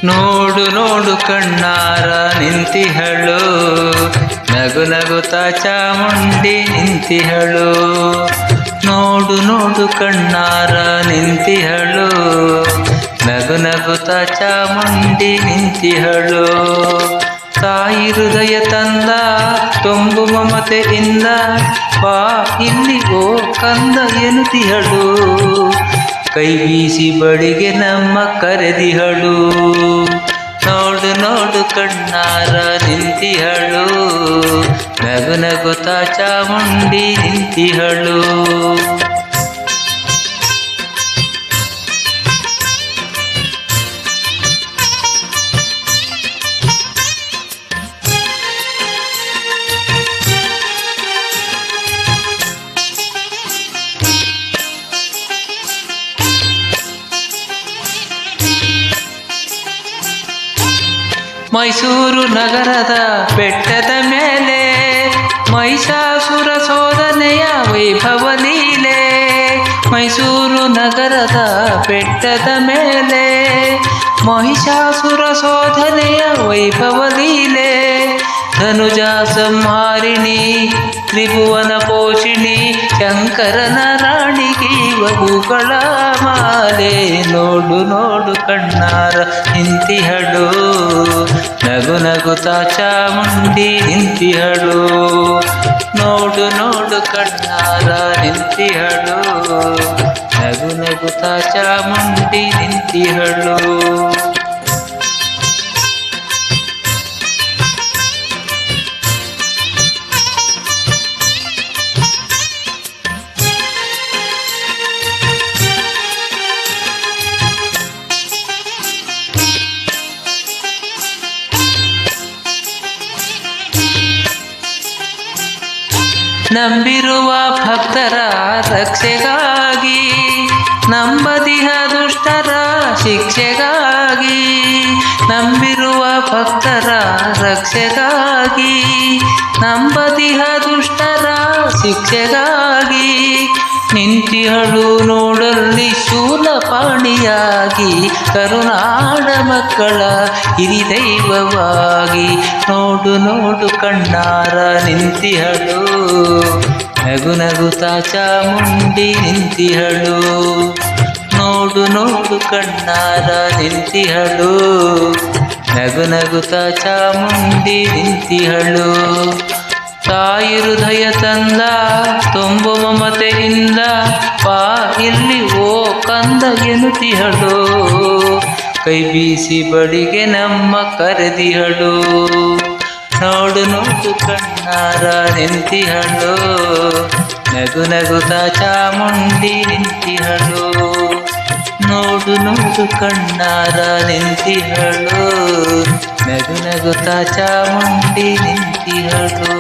ನೋಡು ನೋಡು ಕಣ್ಣಾರ ನಿಂತಿಹಳು, ನಗು ನಗುತ್ತ ಚಾಮುಂಡಿ ನಿಂತಿಹಳು. ನೋಡು ನೋಡು ಕಣ್ಣಾರ ನಿಂತಿಹಳು, ನಗು ನಗುತ್ತ ಚಾಮುಂಡಿ ನಿಂತಿಹಳು. ತಾಯಿ ಹೃದಯ ತಂದ ತುಂಬು ಮಮತೆಯಿಂದ ಬಾ ಇಲ್ಲಿಗೋ ಕಂದ ಎನ್ನುತ್ತಿಹಳು. ಕೈ ಬೀಸಿ ಬಳಿಗೆ ನಮ್ಮ ಕರೆದಿಹಳು. ನೋಡು ನೋಡು ಕಣ್ಣಾರ ನಿಂತಿಹಳು, ನಗು ನಗುತ್ತ ಚಾಮುಂಡಿ ನಿಂತಿಹಳು. ಮೈಸೂರು ನಗರದ ಬೆಟ್ಟದ ಮೇಲೆ ಮಹಿಷಾಸುರ ಶೋಧನೆಯ ವೈಭವ ಲೀಲೆ. ಮೈಸೂರು ನಗರದ ಬೆಟ್ಟದ ಮೇಲೆ ಮಹಿಷಾಸುರ ಶೋಧನೆಯ ವೈಭವ ಲೀಲೆ. ಧನುಜ ಸಂಹಾರಿಣಿ ತ್ರಿಭುವನ ಪೋಷಿಣಿ ಶಂಕರನ ರಾಣಿಗೆ ಹೂಗಳ ಮಾಲೆ. ನೋಡು ನೋಡು ಕಣ್ಣಾರ ನಿಂತಿಹಳು, ನಗು ನಗುತ್ತ ಚಾಮುಂಡಿ ನಿಂತಿಹಳು. ನೋಡು ನೋಡು ಕಣ್ಣಾರ ನಿಂತಿಹಳು, ನಗು ನಗುತ್ತ ಚಾಮುಂಡಿ ನಿಂತಿಹಳು. ನಂಬಿರುವ ಭಕ್ತರ ರಕ್ಷೆಗಾಗಿ, ನಂಬದಿಹ ದುಷ್ಟರ ಶಿಕ್ಷೆಗಾಗಿ. ನಂಬಿರುವ ಭಕ್ತರ ರಕ್ಷೆಗಾಗಿ, ನಂಬದಿಹ ದುಷ್ಟರ ಶಿಕ್ಷೆಗಾಗಿ. ನಿಂತಿಹಳು ನೋಡಲ್ಲಿ ಶೂಲಪಾಣಿಯಾಗಿ, ಕರುನಾಡ ಮಕ್ಕಳ ಹಿರಿದೈವವಾಗಿ. ನೋಡು ನೋಡು ಕಣ್ಣಾರ ನಿಂತಿಹಳು, ನಗು ನಗುತ್ತ ಚಾಮುಂಡಿ ನಿಂತಿಹಳು. ನೋಡು ನೋಡು ಕಣ್ಣಾರ ನಿಂತಿಹಳು, ನಗು ನಗುತ್ತ ಚಾಮುಂಡಿ ನಿಂತಿಹಳು. ತಾಯಿ ಹೃದಯ ತಂದ ತುಂಬು ಮಮತೆಯಿಂದ ಬಾ ಇಲ್ಲಿ ಓ ಕಂದ ಎನ್ನುತ್ತಿಹಳು. ಕೈ ಬೀಸಿ ಬಳಿಗೆ ನಮ್ಮ ಕರೆದಿಹಳು. ನೋಡು ನೋಡು ಕಣ್ಣಾರ ನಿಂತಿಹಳು, ನಗು ನಗುತ್ತ ಚಾಮುಂಡಿ ನಿಂತಿಹಳು. ನೋಡು ನೋಡು ಕಣ್ಣಾರ ನಿಂತಿಹಳು, ನಗು ನಗುತ್ತ ಚಾಮುಂಡಿ ನಿಂತಿಹಳು.